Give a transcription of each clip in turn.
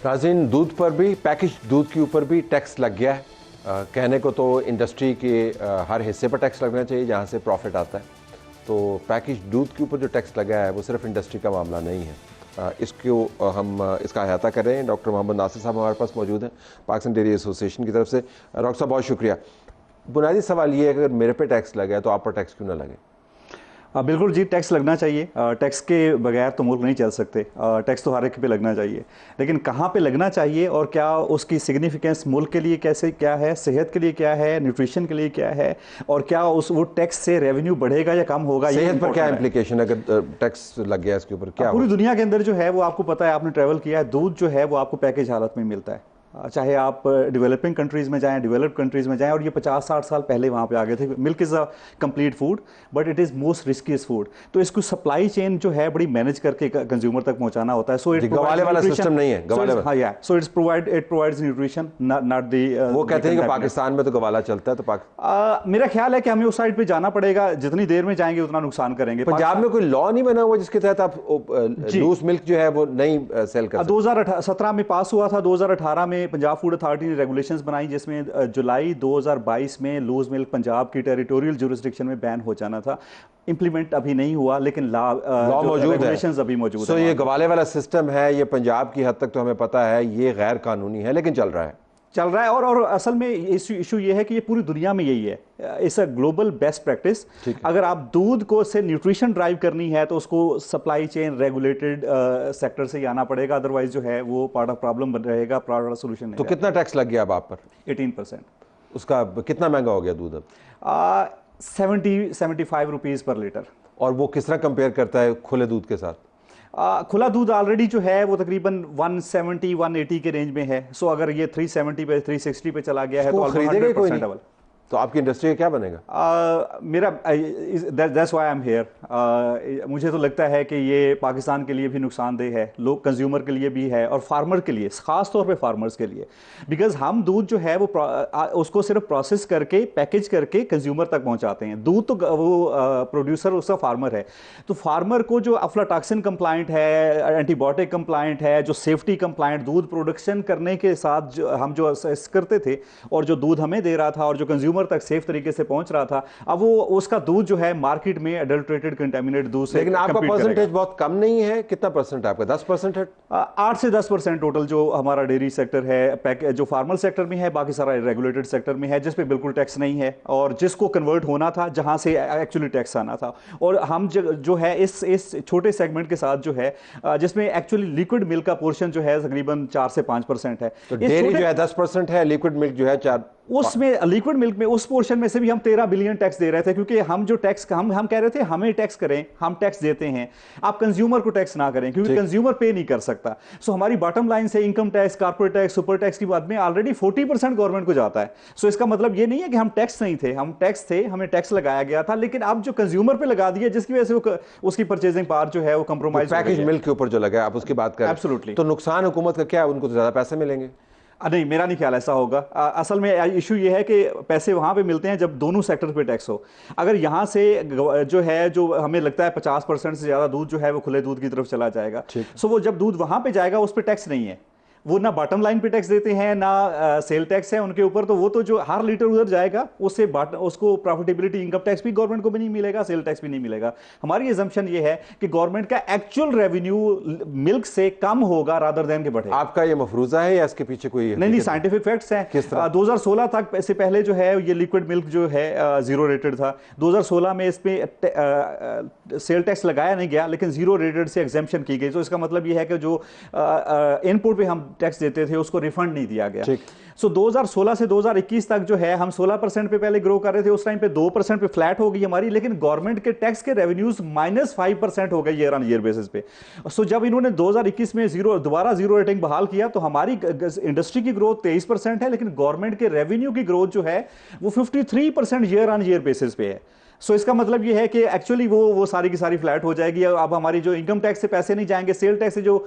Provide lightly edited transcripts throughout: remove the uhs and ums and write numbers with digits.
नाज़रीन, दूध पर भी, पैकेज दूध के ऊपर भी टैक्स लग गया है। कहने को तो इंडस्ट्री के हर हिस्से पर टैक्स लगना चाहिए जहाँ से प्रॉफिट आता है। तो पैकेज दूध के ऊपर जो टैक्स लगा है वो सिर्फ इंडस्ट्री का मामला नहीं है। इसको हम इसका अहाता कर रहे हैं। डॉक्टर मोहम्मद नासिर साहब हमारे पास मौजूद हैं पाकिस्तान डेयरी एसोसिएशन की तरफ से। डॉक्टर साहब बहुत शुक्रिया। बुनियादी सवाल ये है कि अगर मेरे पे टैक्स लगा है तो आप पर टैक्स क्यों ना लगे? बिल्कुल जी, टैक्स लगना चाहिए। टैक्स के बगैर तो मुल्क नहीं चल सकते। टैक्स तो हर एक पे लगना चाहिए, लेकिन कहाँ पे लगना चाहिए और क्या उसकी सिग्निफिकेंस मुल्क के लिए कैसे क्या है, सेहत के लिए क्या है, न्यूट्रिशन के लिए क्या है, और क्या उस वो टैक्स से रेवेन्यू बढ़ेगा या कम होगा, सेहत पर क्या इम्प्लीकेशन अगर टैक्स लग गया इसके ऊपर क्या? पूरी दुनिया के अंदर जो है वो आपको पता है, आपने ट्रैवल किया है, दूध जो है वो आपको पैकेज हालत में मिलता है। चाहे आप डेवलपिंग कंट्रीज़ में जाएं, डेवलप्ड कंट्रीज़ में जाएं, और ये 50-60 साल पहले वहाँ पे आ गए थे। Milk is a complete food but it is most riskiest food. तो इसको सप्लाई चेन जो है बड़ी मैनेज करके कंज्यूमर तक पहुँचाना होता है। सो इट गवाले वाला सिस्टम नहीं है, गवाले वाला। हाँ या so it provides nutrition not the. वो कहते हैं कि पाकिस्तान में तो गवाला चलता है, तो मेरा ख्याल है कि हमें उस साइड पे जाना पड़ेगा। जितनी देर में जाएंगे उतना नुकसान करेंगे। पंजाब में कोई लॉ नहीं बना हुआ जिसके तहत आप लूज मिल्क जो है वो नहीं सेल कर सकते? 2017 में पास हुआ था। 2018 में पंजाब फूड अथॉरिटी ने रेगुलेशंस बनाई जिसमें जुलाई 2022 में लूज मिल्क पंजाब की टेरिटोरियल जुरिस्डिक्शन में बैन हो जाना था। इंप्लीमेंट अभी नहीं हुआ, लेकिन लॉ मौजूद है, अभी मौजूद है। ये गवाले वाला सिस्टम है, ये पंजाब की हद तक तो हमें पता है ये गैर कानूनी है, लेकिन चल रहा है। और असल में इशू ये है कि ये पूरी दुनिया में यही है। It's a global best practice. अगर आप दूध को से न्यूट्रिशन ड्राइव करनी है तो उसको सप्लाई चेन रेगुलेटेड सेक्टर से ही आना पड़ेगा, अदरवाइज जो है वो पार्ट ऑफ प्रॉब्लम बन रहेगा, पार्ट ऑफ सोल्यूशन नहीं। तो कितना टैक्स लग गया अब आप पर? 18%। उसका कितना महंगा हो गया दूध अब? 70-75 रुपीज़ पर लीटर। और वो किस तरह कंपेयर करता है खुले दूध के साथ? खुला दूध ऑलरेडी जो है वो तकरीबन 170-180 के रेंज में है। सो अगर ये 370 पे 360 पे चला गया है तो खरीदेगा कोई नहीं। तो आपकी इंडस्ट्री का क्या बनेगा? मेरा that's why I am here. मुझे तो लगता है कि ये पाकिस्तान के लिए भी नुकसानदेह है, लोग कंज्यूमर के लिए भी है, और फार्मर के लिए, ख़ास तौर पे फार्मर्स के लिए। बिकॉज हम दूध जो है वो उसको सिर्फ प्रोसेस करके पैकेज करके कंज्यूमर तक पहुंचाते हैं। दूध तो वो प्रोड्यूसर उसका फार्मर है। तो फार्मर को जो अफ्लाटॉक्सिन कंप्लाइंट है, एंटीबायोटिक कंप्लाइंट है, जो सेफ्टी कंप्लाइंट दूध प्रोडक्शन करने के साथ हम जो करते थे, और जो दूध हमें दे रहा था और जो कंज्यूमर तक सेफ तरीके से पहुंच रहा था, अब वो उसका दूध जो है मार्केट में एडल्ट्रेटेड कंटामिनेटेड दूध से। लेकिन आपका परसेंटेज बहुत कम नहीं है। कितना परसेंट है आपका? 10% है? 8 से 10% टोटल जो हमारा डेयरी सेक्टर है, जो फार्मल सेक्टर में है, बाकी सारा रेगुलेटेड सेक्टर में है, जिस पे बिल्कुल टैक्स नहीं है, और जिसको कन्वर्ट होना था जहां से एक्चुअली टैक्स आना था। और हम जो है इस छोटे सेगमेंट के साथ जो है, जिसमें एक्चुअली लिक्विड मिल्क का पोर्शन जो है तकरीबन 4 से 5% है। तो डेयरी जो है 10% है, लिक्विड मिल्क जो है 4। उसमें लिक्विड मिल्क में उस पोर्शन में से भी हम 13 बिलियन टैक्स दे रहे थे, क्योंकि हम जो टैक्स हम कह रहे थे हमें टैक्स करें, हम टैक्स देते हैं, आप कंज्यूमर को टैक्स ना करें, क्योंकि कंज्यूमर पे नहीं कर सकता। सो हमारी बॉटम लाइन से income tax, corporate tax, super tax की बात में ऑलरेडी 40% गवर्नमेंट को जाता है। सो इसका मतलब ये नहीं है कि हम टैक्स नहीं थे, हम टैक्स थे, हमें टैक्स लगाया गया था, लेकिन अब जो कंज्यूमर पे लगा दिया, जिसकी वजह से उसकी परचेजिंग पावर जो है वो कंप्रोमाइज। पैकेज मिल्क के ऊपर जो लगा आप उसकी बात करें, एब्सोल्युटली। तो नुकसान हुकूमत का क्या है? उनको तो ज्यादा पैसे मिलेंगे? नहीं, मेरा नहीं ख्याल ऐसा होगा। असल में इशू ये है कि पैसे वहाँ पे मिलते हैं जब दोनों सेक्टर पे टैक्स हो। अगर यहाँ से जो है, जो हमें लगता है 50% से ज़्यादा दूध जो है वो खुले दूध की तरफ चला जाएगा, सो वो जब दूध वहाँ पे जाएगा उस पर टैक्स नहीं है, वो ना बॉटम लाइन पे टैक्स देते हैं ना सेल टैक्स है उनके ऊपर। तो वो तो जो हर लीटर उधर जाएगा उससे उसको प्रॉफिटेबिलिटी इनकम टैक्स भी गवर्नमेंट को भी नहीं मिलेगा, सेल टैक्स भी नहीं मिलेगा। हमारी एजम्पशन ये है कि गवर्नमेंट का एक्चुअल रेवेन्यू मिल्क से कम होगा रादर देन के बढ़े। आपका ये मफरूजा है या इसके पीछे कोई? नहीं, साइंटिफिक फैक्ट्स हैं। किस तरह? 2016 तक से पहले जो है ये लिक्विड मिल्क जो है जीरो रेटेड था। 2016 में इस पे सेल टैक्स लगाया नहीं गया, लेकिन जीरो रेटेड से एग्जेम्पशन की गई। तो इसका मतलब ये है कि जो इनपुट पे हम टैक्स देते थे उसको रिफंड नहीं दिया गया। सो 2016 से 2021 तक जो है हम 16% पे पहले ग्रो कर रहे थे, उस टाइम पे 2% पे फ्लैट हो गई हमारी, लेकिन गवर्नमेंट के टैक्स के रेवेन्यूज -5% हो गए ईयर ऑन ईयर बेसिस पे। सो जब इन्होंने 2021 में दोबारा जीरो रेटिंग बहाल किया तो हमारी इंडस्ट्री की ग्रोथ 23% है, लेकिन गवर्नमेंट के रेवेन्यू की ग्रोथ जो है वो 53% ईयर ऑन ईयर बेसिस पे है। सो इसका मतलब ये है कि एक्चुअली वो सारी की सारी फ्लैट हो जाएगी। अब हमारी जो इनकम टैक्स से पैसे नहीं जाएंगे, सेल टैक्स से जो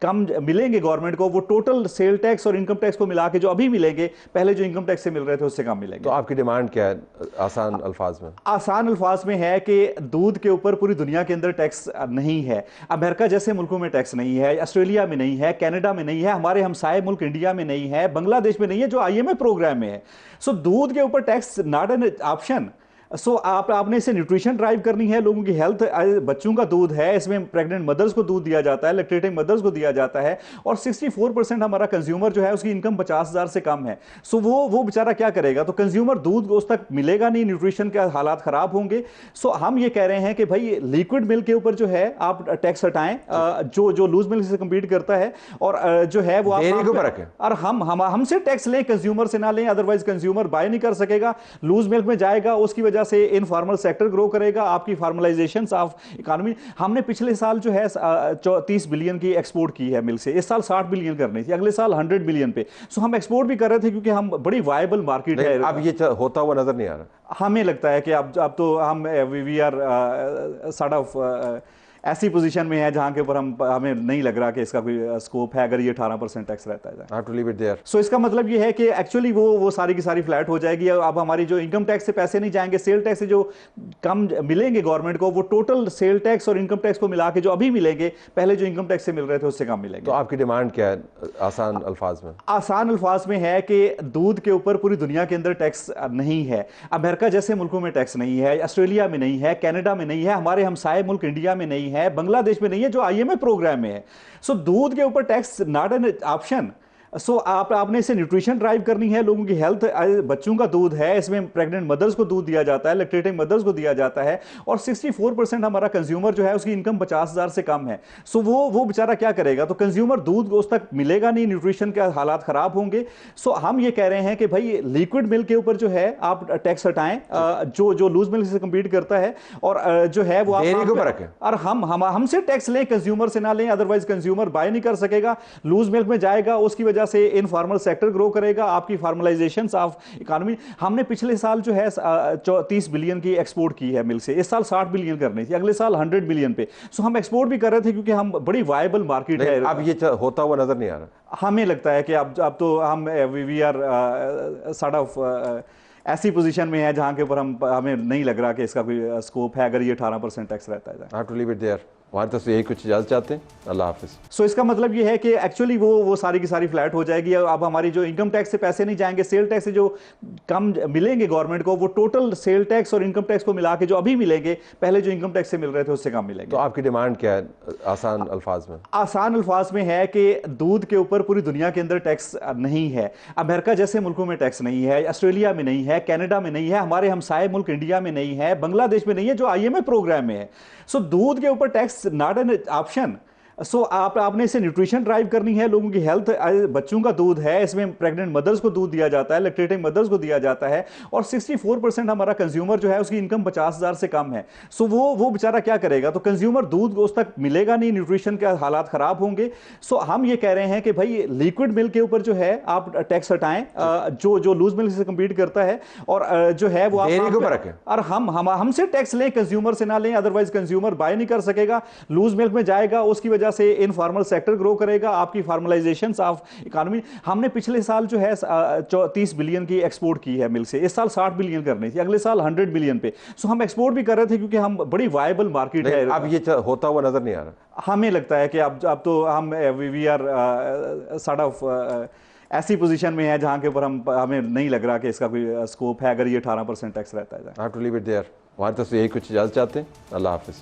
कम मिलेंगे गवर्नमेंट को, वो टोटल सेल टैक्स और इनकम टैक्स को मिला के जो अभी मिलेंगे, पहले जो इनकम टैक्स से मिल रहे थे उससे कम मिलेंगे। तो आपकी डिमांड क्या है आसान अल्फाज में? आसान अल्फाज में है कि दूध के ऊपर पूरी दुनिया के अंदर टैक्स नहीं है। अमेरिका जैसे मुल्कों में टैक्स नहीं है, ऑस्ट्रेलिया में नहीं है, कनाडा में नहीं है, हमारे हमसाए मुल्क इंडिया में नहीं है, बांग्लादेश में नहीं है, जो IMF प्रोग्राम में है। सो दूध के ऊपर टैक्स नॉट एन ऑप्शन। सो आपने इसे न्यूट्रिशन ड्राइव करनी है, लोगों की हेल्थ। बच्चों का दूध है, इसमें प्रेग्नेंट मदर्स को दूध दिया जाता है, लैक्टेटिंग मदर्स को दिया जाता है, और 64% हमारा कंज्यूमर जो है उसकी इनकम 50,000 से कम है। सो वो बेचारा क्या करेगा? तो कंज्यूमर दूध उस तक मिलेगा नहीं, न्यूट्रिशन के हालात खराब होंगे। सो हम ये कह रहे हैं कि भाई लिक्विड मिल्क के ऊपर जो है आप टैक्स हटाएं, जो लूज मिल्क से कम्पीट करता है, और जो है वो और हमसे टैक्स लें, कंज्यूमर से ना लें, अदरवाइज कंज्यूमर बाय नहीं कर सकेगा, लूज मिल्क में जाएगा, उसकी वजह से इनफॉर्मल सेक्टर ग्रो करेगा, आपकी फॉर्मलाइजेशन ऑफ इकोनॉमी। हमने पिछले साल जो है 30 बिलियन की एक्सपोर्ट की है मिल्क से, इस साल 60 बिलियन करनी थी, अगले साल 100 बिलियन पे। सो हम एक्सपोर्ट भी कर रहे थे क्योंकि हम बड़ी वायबल मार्केट है। अब ये होता हुआ नजर नहीं आ रहा। हमें लगता है कि अब तो हम वी आर सॉर्ट ऑफ ऐसी पोजीशन में है जहां के ऊपर हमें नहीं लग रहा कि इसका कोई स्कोप है अगर ये 18% टैक्स रहता है। सो इसका मतलब ये है कि एक्चुअली वो सारी की सारी फ्लैट हो जाएगी। अब हमारी जो इनकम टैक्स से पैसे नहीं जाएंगे, सेल टैक्स से जो कम मिलेंगे गवर्नमेंट को, वो टोटल सेल टैक्स और इनकम टैक्स को मिला के जो अभी मिलेंगे, पहले जो इनकम टैक्स से मिल रहे थे उससे कम मिलेंगे। तो आपकी डिमांड क्या है आसान अल्फाज में? आसान अल्फाज में है कि दूध के ऊपर पूरी दुनिया के अंदर टैक्स नहीं है। अमेरिका जैसे मुल्कों में टैक्स नहीं है, ऑस्ट्रेलिया में नहीं है, कनाडा में नहीं है, हमारे हमसाए मुल्क इंडिया में नहीं है, बांग्लादेश में नहीं है, जो IMF प्रोग्राम में है। सो दूध के ऊपर टैक्स नॉट एन ऑप्शन। सो आपने इसे न्यूट्रिशन ड्राइव करनी है, लोगों की हेल्थ। बच्चों का दूध है, इसमें प्रेग्नेंट मदर्स को दूध दिया जाता है, लैक्टेटिंग मदर्स को दिया जाता है, और 64% हमारा कंज्यूमर जो है उसकी इनकम 50,000 से कम है। सो वो बेचारा क्या करेगा? तो कंज्यूमर दूध उस तक मिलेगा नहीं, न्यूट्रिशन के हालात खराब होंगे। सो हम ये कह रहे हैं कि भाई लिक्विड मिल्क के ऊपर जो है आप टैक्स हटाएं, जो लूज मिल्क से कम्पीट करता है, और जो है वो और हमसे टैक्स लें, कंज्यूमर से ना लें, अदरवाइज कंज्यूमर बाय नहीं कर सकेगा, लूज मिल्क में जाएगा, उसकी वजह से इनफॉर्मल सेक्टर ग्रो करेगा, आपकी फॉर्मलाइजेशन ऑफ इकोनॉमी। हमने पिछले साल जो है 30 बिलियन की एक्सपोर्ट की है मिल्क से, इस साल 60 बिलियन करनी थी, अगले साल 100 बिलियन पे। सो हम एक्सपोर्ट भी कर रहे थे क्योंकि हम बड़ी वायबल मार्केट है। अब ये होता हुआ नजर नहीं आ रहा। हमें लगता है कि अब तो हम वी आर सॉर्ट ऑफ ऐसी पोजीशन में है जहां के ऊपर हमें नहीं लग रहा कि इसका कोई स्कोप है अगर ये 18% टैक्स रहता है। हमारी तरफ से यही कुछ इजाजत चाहते हैं। अल्लाह हाफिज़। सो इसका मतलब ये है कि एक्चुअली वो सारी की सारी फ्लैट हो जाएगी। अब हमारी जो इनकम टैक्स से पैसे नहीं जाएंगे, सेल टैक्स से जो कम मिलेंगे गवर्नमेंट को, वो टोटल सेल टैक्स और इनकम टैक्स को मिला के जो अभी मिलेंगे, पहले जो इनकम टैक्स से मिल रहे थे उससे कम मिलेंगे। तो आपकी डिमांड क्या है आसान अल्फाज में? आसान अल्फाज में है कि दूध के ऊपर पूरी दुनिया के अंदर टैक्स नहीं है। अमेरिका जैसे मुल्कों में टैक्स नहीं है, ऑस्ट्रेलिया में नहीं है, कनाडा में नहीं है, हमारे हमसाए मुल्क इंडिया में नहीं है, बांग्लादेश में नहीं है, जो IMF प्रोग्राम में है। सो दूध के ऊपर टैक्स नॉट एन ऑप्शन। सो आपने इसे न्यूट्रिशन ड्राइव करनी है, लोगों की हेल्थ। बच्चों का दूध है, इसमें प्रेग्नेंट मदर्स को दूध दिया जाता है, लैक्टेटिंग मदर्स को दिया जाता है, और 64% हमारा कंज्यूमर जो है उसकी इनकम 50,000 से कम है। सो वो बेचारा क्या करेगा? तो कंज्यूमर दूध उस तक मिलेगा नहीं, न्यूट्रिशन के हालात खराब होंगे। सो हम ये कह रहे हैं कि भाई लिक्विड मिल्क के ऊपर जो है आप टैक्स हटाएं, जो लूज मिल्क से कम्पीट करता है, और जो है वो और हमसे टैक्स लें, कंज्यूमर से ना लें, अदरवाइज कंज्यूमर बाय नहीं कर सकेगा, लूज मिल्क में जाएगा, उसकी वजह से इनफॉर्मल सेक्टर ग्रो करेगा, आपकी फॉर्मलाइजेशन ऑफ इकोनॉमी। हमने पिछले साल जो है 30 बिलियन की एक्सपोर्ट की है मिल्क से, इस साल 60 बिलियन करनी थी, अगले साल 100 बिलियन पे। सो हम एक्सपोर्ट भी कर रहे थे क्योंकि हम बड़ी वायबल मार्केट है। अब ये होता हुआ नजर नहीं आ रहा। हमें लगता है कि अब तो हम वी आर सॉर्ट ऑफ ऐसी पोजीशन में है जहां के ऊपर हमें नहीं लग रहा कि इसका कोई स्कोप है अगर ये 18% टैक्स रहता है। हमारी तरफ से यही कुछ इजाजत चाहते हैं। अल्लाह हाफिज़।